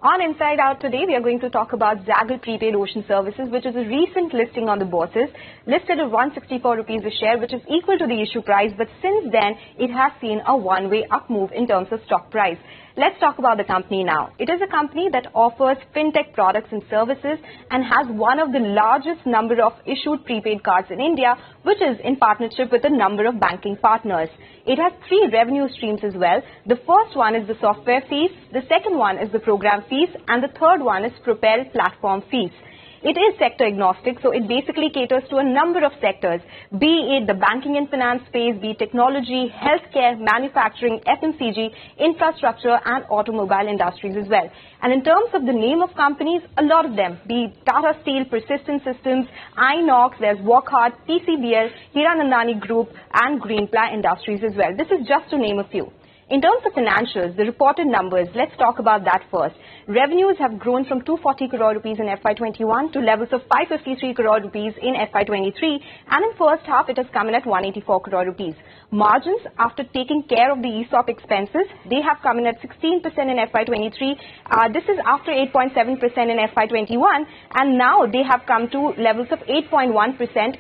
On Inside Out today, we are going to talk about Zaggle Prepaid Ocean Services, which is a recent listing on the bourses, listed at 164 rupees a share, which is equal to the issue price, but since then, it has seen a one-way up move in terms of stock price. Let's talk about the company now. It is a company that offers fintech products and services and has one of the largest number of issued prepaid cards in India, which is in partnership with a number of banking partners. It has three revenue streams as well. The first one is the software fees, the second one is the program fees, and the third one is Propel platform fees. It is sector agnostic, so it basically caters to a number of sectors, be it the banking and finance space, be it technology, healthcare, manufacturing, FMCG, infrastructure and automobile industries as well. And in terms of the name of companies, a lot of them, be it Tata Steel, Persistent Systems, Inox, there's Wockhardt, PCBL, Hiranandani Group and Greenply Industries as well. This is just to name a few. In terms of financials, the reported numbers, let's talk about that first. Revenues have grown from 240 crore rupees in FY21 to levels of 553 crore rupees in FY23, and in first half it has come in at 184 crore rupees. Margins, after taking care of the ESOP expenses, they have come in at 16% in FY23. This is after 8.7% in FY21, and now they have come to levels of 8.1%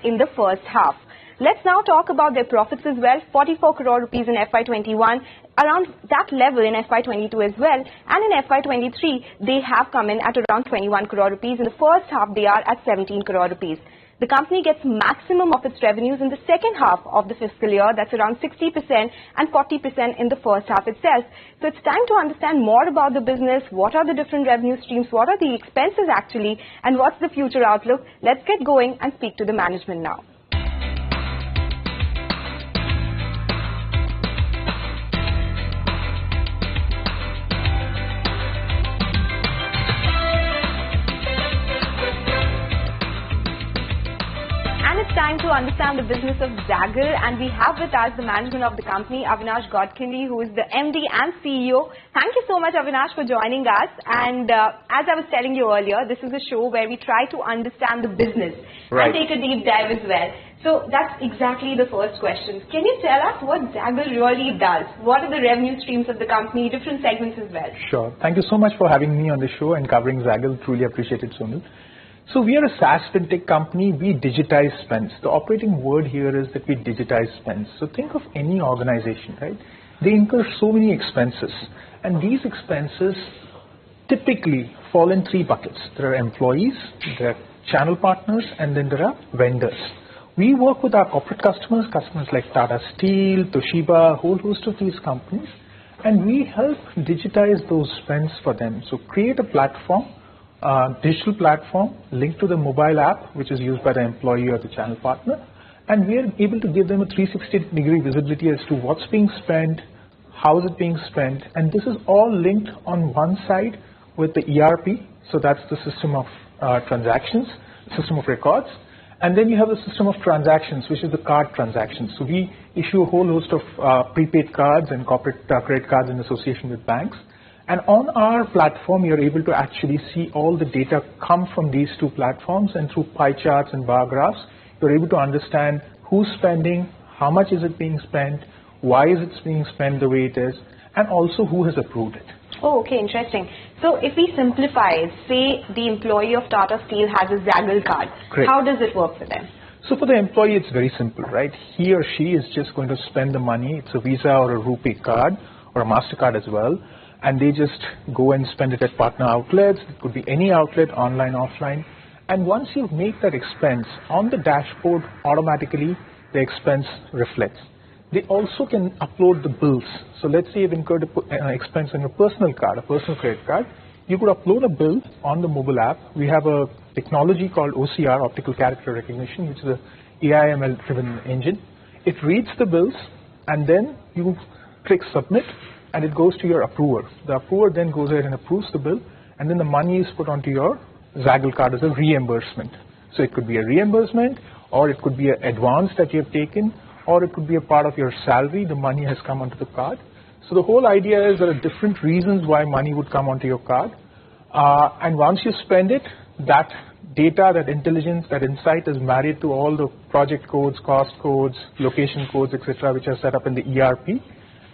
in the first half. Let's now talk about their profits as well. 44 crore rupees in FY21, around that level in FY22 as well. And in FY23, they have come in at around 21 crore rupees. In the first half, they are at 17 crore rupees. The company gets maximum of its revenues in the second half of the fiscal year. That's around 60% and 40% in the first half itself. So it's time to understand more about the business. What are the different revenue streams? What are the expenses actually? And what's the future outlook? Let's get going and speak to the management now. Time to understand the business of Zaggle, and we have with us the management of the company, Avinash Godkhindi, who is the MD and CEO. Thank you so much, Avinash, for joining us. And as I was telling you earlier, this is a show where we try to understand the business and take a deep dive as well. So that's exactly the first question. Can you tell us what Zaggle really does? What are the revenue streams of the company, different segments as well? Sure. Thank you so much for having me on the show and covering Zaggle. Truly appreciate it, Sonal. So we are a SaaS fintech company. We digitize spends. The operating word here is that we digitize spends. So think of any organization, right? They incur so many expenses, and these expenses typically fall in three buckets. There are employees, there are channel partners, and then there are vendors. We work with our corporate customers like Tata Steel, Toshiba, a whole host of these companies, and we help digitize those spends for them. So create a platform, digital platform linked to the mobile app, which is used by the employee or the channel partner, and we are able to give them a 360-degree visibility as to what's being spent, how is it being spent, and this is all linked on one side with the ERP, so that's the system of transactions, system of records, and then you have the system of transactions, which is the card transactions. So we issue a whole host of prepaid cards and corporate credit cards in association with banks. And on our platform, you're able to actually see all the data come from these two platforms, and through pie charts and bar graphs, you're able to understand who's spending, how much is it being spent, why is it being spent the way it is, and also who has approved it. Oh, okay, interesting. So if we simplify it, say the employee of Tata Steel has a Zaggle card. Great. How does it work for them? So for the employee, it's very simple, right? He or she is just going to spend the money. It's a Visa or a RuPay card or a MasterCard as well. And they just go and spend it at partner outlets. It could be any outlet, online, offline. And once you make that expense, on the dashboard, automatically the expense reflects. They also can upload the bills. So let's say you've incurred an expense on your personal card, a personal credit card. You could upload a bill on the mobile app. We have a technology called OCR, Optical Character Recognition, which is a AI/ML-driven engine. It reads the bills, and then you click submit, and it goes to your approver. The approver then goes ahead and approves the bill, and then the money is put onto your Zaggle card as a reimbursement. So it could be a reimbursement, or it could be an advance that you have taken, or it could be a part of your salary. The money has come onto the card. So the whole idea is there are different reasons why money would come onto your card. And once you spend it, that data, that intelligence, that insight is married to all the project codes, cost codes, location codes, etc., which are set up in the ERP.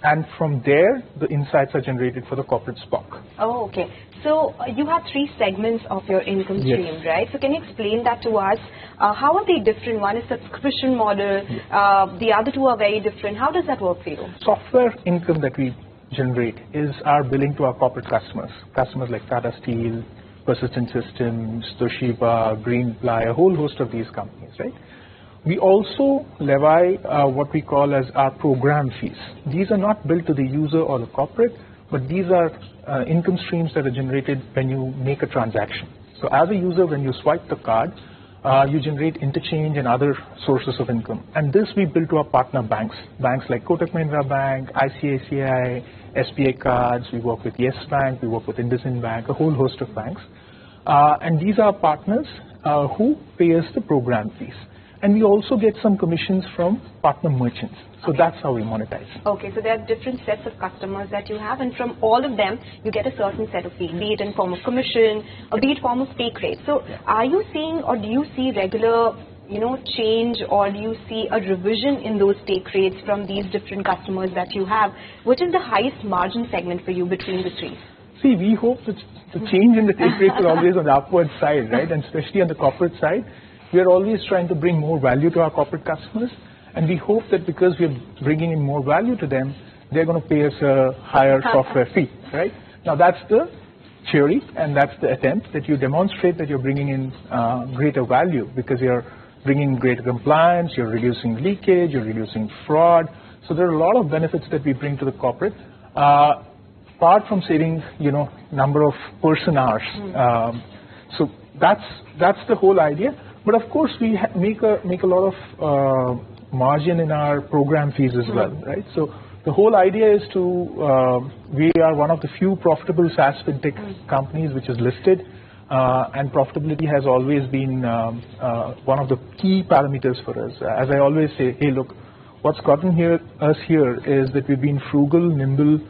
and from there, the insights are generated for the corporate SPOC. Oh, okay. So you have three segments of your income stream, Yes. right? So can you explain that to us? How are they different? One is subscription model. The other two are very different. How does that work for you? Software income that we generate is our billing to our corporate customers. Customers like Tata Steel, Persistent Systems, Toshiba, Greenply, a whole host of these companies, right? We also levy what we call as our program fees. These are not billed to the user or the corporate, but these are income streams that are generated when you make a transaction. So as a user, when you swipe the card, you generate interchange and other sources of income. And this we bill to our partner banks. Banks like Kotak Mahindra Bank, ICICI, SBI Cards, we work with Yes Bank, we work with IndusInd Bank, a whole host of banks. And these are partners who pay us the program fees. And we also get some commissions from partner merchants. So that's how we monetize. Okay, so there are different sets of customers that you have, and from all of them, you get a certain set of fee, be it in form of commission or be it form of take rate. So are you seeing, or do you see regular, change, or do you see a revision in those take rates from these different customers that you have? Which is the highest margin segment for you between the three? See, we hope that the change in the take rates are always on the upward side, right? And especially on the corporate side, we are always trying to bring more value to our corporate customers. And we hope that because we are bringing in more value to them, they're going to pay us a higher software fee, right? Now, that's the theory, and that's the attempt, that you demonstrate that you're bringing in greater value because you're bringing greater compliance, you're reducing leakage, you're reducing fraud. So there are a lot of benefits that we bring to the corporate. Apart from saving, number of person hours. So that's the whole idea. But of course, we make a lot of margin in our program fees as well, right? So the whole idea is to, we are one of the few profitable SaaS FinTech companies which is listed, and profitability has always been one of the key parameters for us. As I always say, hey, look, what's gotten us here is that we've been frugal, nimble,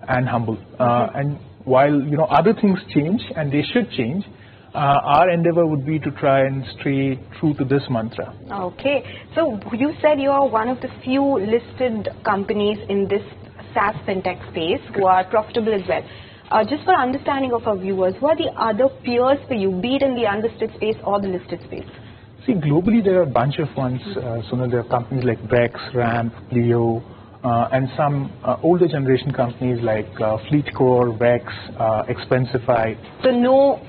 and humble. And while other things change, and they should change, our endeavor would be to try and stay true to this mantra. Okay. So you said you are one of the few listed companies in this SaaS FinTech space who are profitable as well. Just for understanding of our viewers, who are the other peers for you, be it in the unlisted space or the listed space? See, globally there are a bunch of ones. Sonal, there are companies like Brex, Ramp, Leo, and some older generation companies like FleetCore, Vex, Expensify. So no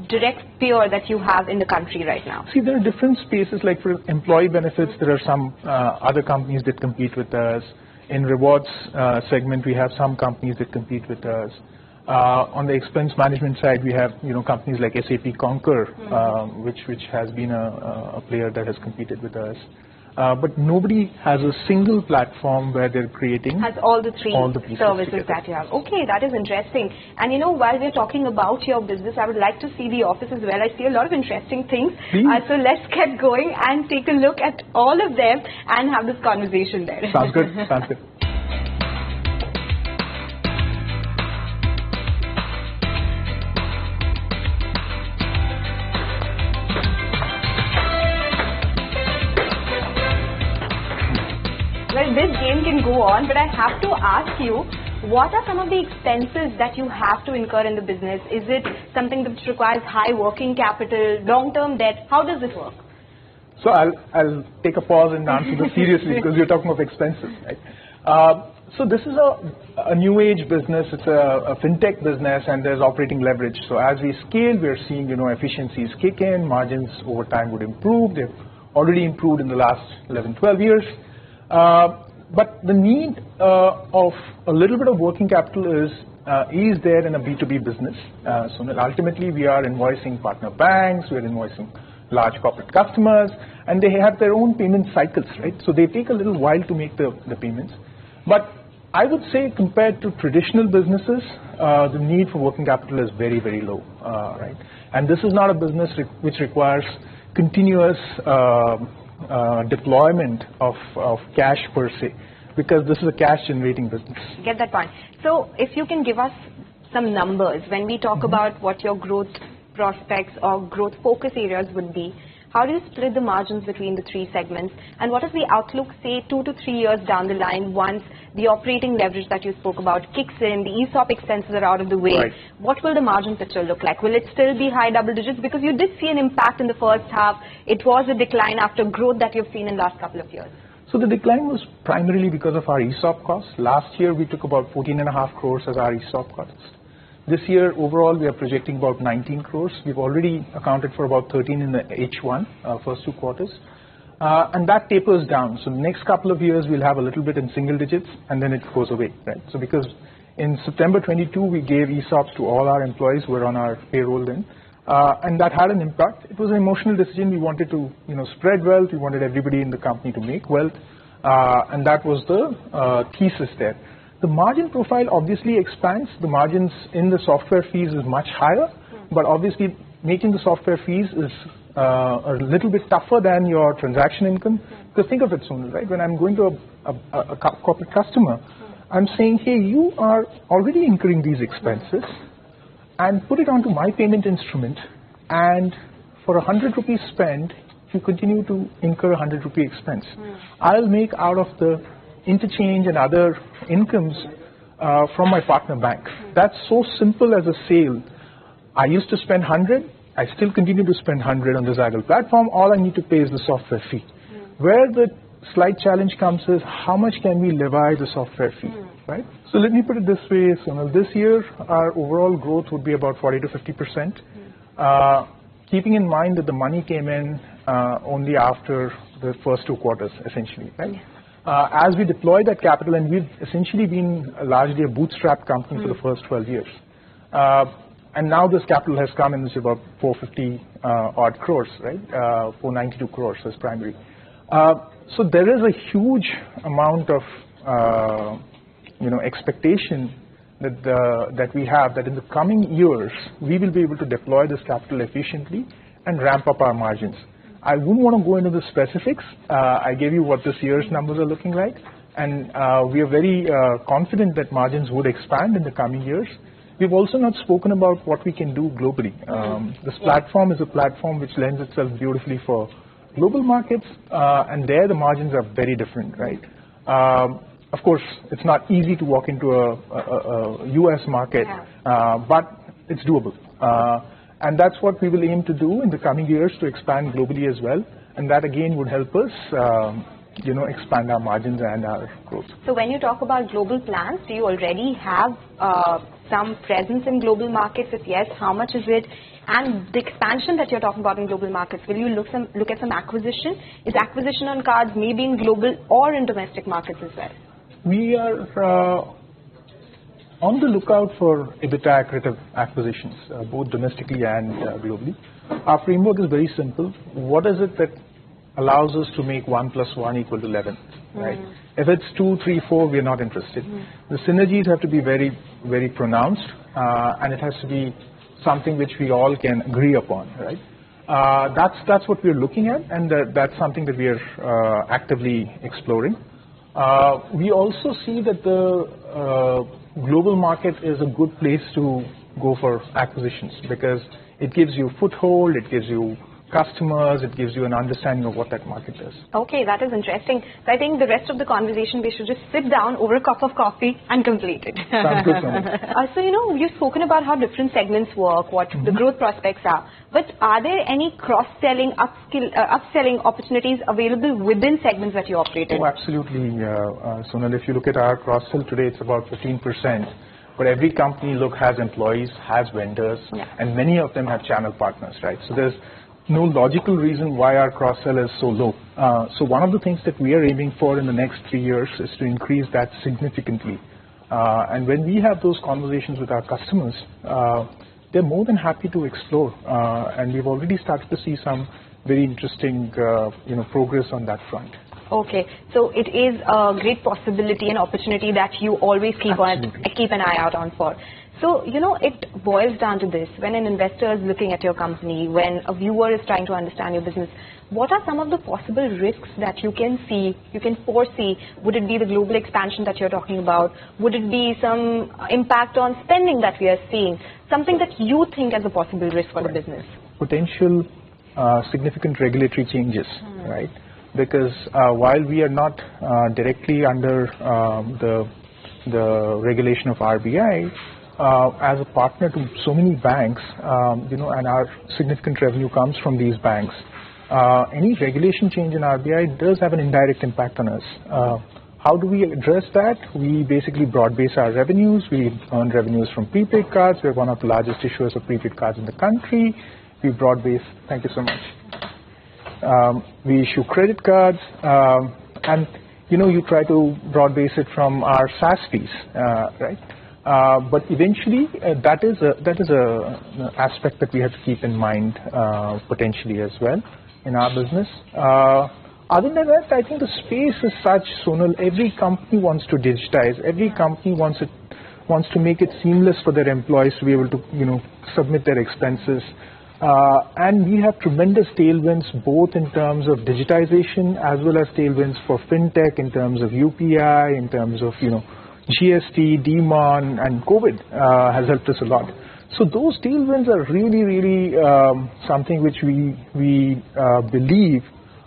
direct peer that you have in the country right now? See, there are different spaces. Like for employee benefits, there are some other companies that compete with us. In rewards segment, we have some companies that compete with us. On the expense management side, we have companies like SAP Concur, which has been a player that has competed with us. But nobody has a single platform where they're creating has all the services together. that you have. Okay, that is interesting. And while we're talking about your business, I would like to see the office as well. I see a lot of interesting things. So let's get going and take a look at all of them and have this conversation there. Sounds good. Sounds good. Well, this game can go on, but I have to ask you, what are some of the expenses that you have to incur in the business? Is it something that requires high working capital, long-term debt? How does this work? So I'll take a pause and answer this seriously because you're talking of expenses, right? So this is a new age business. It's a fintech business, and there's operating leverage. So as we scale, we're seeing efficiencies kick in, margins over time would improve. They've already improved in the last 11, 12 years. But the need of a little bit of working capital is there in a B2B business. So ultimately, we are invoicing partner banks, we're invoicing large corporate customers, and they have their own payment cycles, right? So they take a little while to make the payments. But I would say compared to traditional businesses, the need for working capital is very, very low, right? And this is not a business which requires continuous deployment of cash per se, because this is a cash generating business. Get that point. So if you can give us some numbers when we talk about what your growth prospects or growth focus areas would be, how do you split the margins between the three segments? And what is the outlook, say, 2 to 3 years down the line once the operating leverage that you spoke about kicks in, the ESOP expenses are out of the way? Right. What will the margin picture look like? Will it still be high double digits? Because you did see an impact in the first half. It was a decline after growth that you've seen in the last couple of years. So the decline was primarily because of our ESOP costs. Last year, we took about 14.5 crores as our ESOP costs. This year, overall, we are projecting about 19 crores. We've already accounted for about 13 in the H1, first 2 quarters. And that tapers down. So the next couple of years, we'll have a little bit in single digits, and then it goes away, right? So because in September 22, we gave ESOPs to all our employees who were on our payroll then. And that had an impact. It was an emotional decision. We wanted to, spread wealth. We wanted everybody in the company to make wealth. And that was the thesis there. The margin profile obviously expands. The margins in the software fees is much higher, but obviously making the software fees is a little bit tougher than your transaction income. Because think of it, Sonal, right? When I'm going to a corporate customer, I'm saying, hey, you are already incurring these expenses, and put it onto my payment instrument, and for 100 rupees spend, you continue to incur 100 rupee expense. I'll make out of the interchange and other incomes from my partner bank. That's so simple as a sale. I used to spend 100. I still continue to spend 100 on the Zaggle platform. All I need to pay is the software fee. Where the slight challenge comes is how much can we levy the software fee, right? So let me put it this way, Sonal. This year, our overall growth would be about 40 to 50%, keeping in mind that the money came in only after the first 2 quarters, essentially, right? As we deploy that capital, and we've essentially been largely a bootstrap company for the first 12 years. And now this capital has come in, it's about 450 odd crores, right? 492 crores as primary. So there is a huge amount of, expectation that we have that in the coming years, we will be able to deploy this capital efficiently and ramp up our margins. I wouldn't want to go into the specifics. I gave you what this year's numbers are looking like, and we are very confident that margins would expand in the coming years. We've also not spoken about what we can do globally. This platform is a platform which lends itself beautifully for global markets, and there the margins are very different, right? Of course, it's not easy to walk into a US market, but it's doable. And that's what we will aim to do in the coming years, to expand globally as well. And that again would help us, expand our margins and our growth. So when you talk about global plans, do you already have some presence in global markets? If yes, how much is it? And the expansion that you're talking about in global markets, will you look at some acquisition? Is acquisition on cards maybe in global or in domestic markets as well? We are on the lookout for EBITDA accretive acquisitions, both domestically and globally. Our framework is very simple. What is it that allows us to make 1 + 1 = 11, right? If it's 2, 3, 4, we're not interested. The synergies have to be very, very pronounced, and it has to be something which we all can agree upon, right? That's what we're looking at, and that's something that we are actively exploring. We also see that the global market is a good place to go for acquisitions because it gives you foothold, it gives you customers, it gives you an understanding of what that market is. Okay, that is interesting. So I think the rest of the conversation, we should just sit down over a cup of coffee and complete it. Sounds good, Sonal. So, you've spoken about how different segments work, what the growth prospects are. But are there any cross-selling, upselling opportunities available within segments that you operate in? Oh, absolutely, Sonal. If you look at our cross-sell today, it's about 15%. But every company has employees, has vendors, and many of them have channel partners, right? So there's no logical reason why our cross-sell is so low. So one of the things that we are aiming for in the next 3 years is to increase that significantly. And when we have those conversations with our customers, they're more than happy to explore. And we've already started to see some very interesting, progress on that front. Okay, so it is a great possibility and opportunity that you always keep an eye out on for. So, it boils down to this. When an investor is looking at your company, when a viewer is trying to understand your business, what are some of the possible risks that you can foresee? Would it be the global expansion that you're talking about? Would it be some impact on spending that we are seeing? Something that you think as a possible risk for the business? Potential significant regulatory changes, right? Because while we are not directly under the regulation of RBI, as a partner to so many banks, and our significant revenue comes from these banks, any regulation change in RBI does have an indirect impact on us. How do we address that? We basically broad-base our revenues. We earn revenues from prepaid cards. We're one of the largest issuers of prepaid cards in the country. We broad-base. Thank you so much. We issue credit cards, and you try to broad-base it from our SaaS fees, right? But eventually, that is an aspect that we have to keep in mind potentially as well in our business. Other than that, I think the space is such, Sonal, every company wants to digitize. Every company wants to make it seamless for their employees to be able to, submit their expenses. And we have tremendous tailwinds, both in terms of digitization as well as tailwinds for FinTech in terms of UPI, in terms of, GST, DeMon, and COVID has helped us a lot. So those tailwinds are really, really something which we believe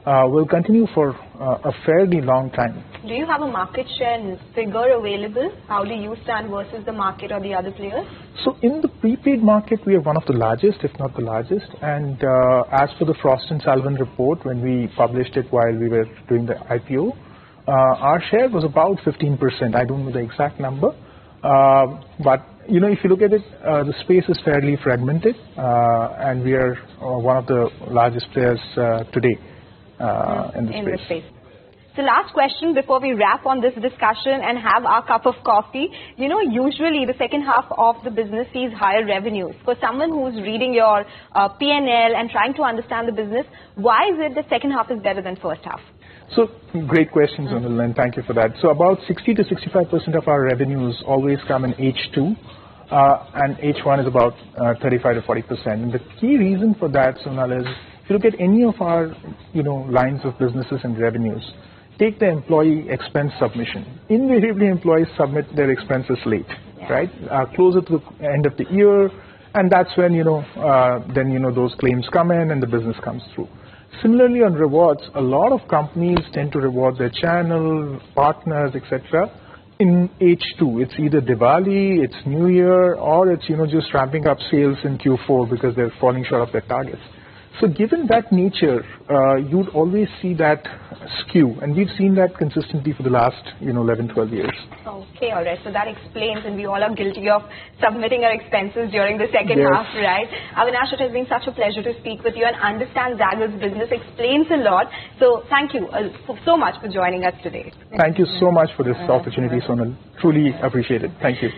will continue for a fairly long time. Do you have a market share figure available? How do you stand versus the market or the other players? So in the prepaid market, we are one of the largest, if not the largest. And as for the Frost & Sullivan report, when we published it while we were doing the IPO, our share was about 15%. I don't know the exact number. But, if you look at it, the space is fairly fragmented. And we are one of the largest players today. In the space. So last question before we wrap on this discussion and have our cup of coffee. Usually the second half of the business sees higher revenues. For someone who's reading your P&L and trying to understand the business, why is it the second half is better than first half? So great question, Sonal, and thank you for that. So about 60 to 65% of our revenues always come in H2. And H1 is about 35 to 40%. And the key reason for that, Sonal, is if you look at any of our, lines of businesses and revenues, take the employee expense submission. Invariably, employees submit their expenses late, right? Closer to the end of the year, and that's when, those claims come in and the business comes through. Similarly, on rewards, a lot of companies tend to reward their channel, partners, etc. in H2. It's either Diwali, it's New Year, or it's, just ramping up sales in Q4 because they're falling short of their targets. So given that nature, you'd always see that skew, and we've seen that consistently for the last 11, 12 years. Okay, all right. So that explains, and we all are guilty of submitting our expenses during the second half, right? Avinash, it has been such a pleasure to speak with you and understand Zaggle's business explains a lot. So thank you so much for joining us today. Thank you so much for this opportunity, Sonal. Truly appreciate it. Thank you.